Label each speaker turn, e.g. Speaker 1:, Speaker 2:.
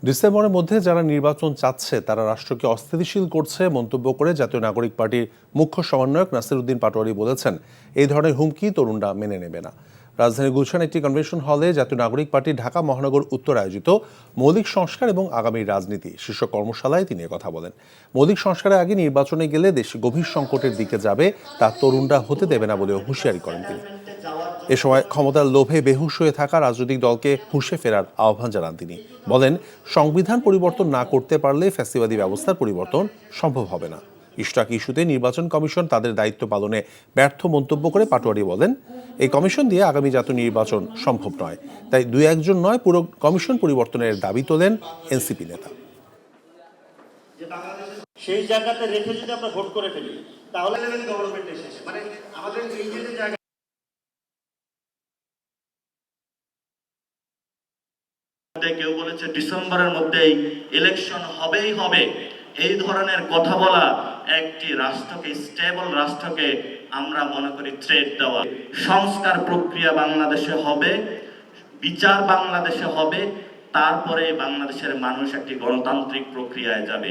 Speaker 1: ডিসেম্বরের মধ্যে যারা নির্বাচন চাচ্ছে তারা রাষ্ট্রকে অস্থিতিশীল করছে মন্তব্য করে জাতীয় নাগরিক পার্টির মুখ্য সমন্বয়ক নাসির উদ্দিন পাটোয়ারি বলেছেন, এই ধরনের হুমকি তরুণরা মেনে নেবে না। রাজধানীর গুলশান একটি কনভেনশন হলে জাতীয় নাগরিক পার্টি ঢাকা মহানগর উত্তর আয়োজিত মৌলিক সংস্কার এবং আগামী রাজনীতি শীর্ষক কর্মশালায় তিনি কথা বলেন। মৌলিক সংস্কারের আগে নির্বাচনে গেলে দেশ গভীর সংকটের দিকে যাবে, তা তরুণরা হতে দেবে না বলেও হুঁশিয়ারি করেন তিনি। এ সময় ক্ষমতার লোভে বেহুশ হয়ে থাকা রাজনৈতিক দলকে হুঁশে ফেরার আহ্বান জানান তিনি। বলেন, সংবিধান পরিবর্তন না করতে পারলে ফ্যাসিবাদী ব্যবস্থার পরিবর্তন সম্ভব হবে না। ইশরাক ইস্যুতে নির্বাচন কমিশন তাদের দায়িত্ব পালনে ব্যর্থ মন্তব্য করে পাটোয়ারি বলেন, এই কমিশন দিয়ে আগামী জাতীয় নির্বাচন সম্ভব নয়। তাই দুই একজন নয়, পুরো কমিশন পরিবর্তনের দাবি তোলেন এনসিপি নেতা।
Speaker 2: সেই জায়গাতে রেখে যদি আমরা ভোট করে ফেলি তাহলে গভর্নমেন্ট এসেছে, মানে আমাদের এই যে জায়গা কেউ বলেছে ডিসেম্বরের মধ্যেই ইলেকশন হবেই হবে। এই ধরনের কথা বলা একটি রাষ্ট্রকে, স্টেবল রাষ্ট্রকে আমরা মনে করি থ্রেট দেওয়া। সংস্কার প্রক্রিয়া বাংলাদেশে হবে, বিচার বাংলাদেশে হবে, তারপরে বাংলাদেশের মানুষ একটি গণতান্ত্রিক প্রক্রিয়ায় যাবে।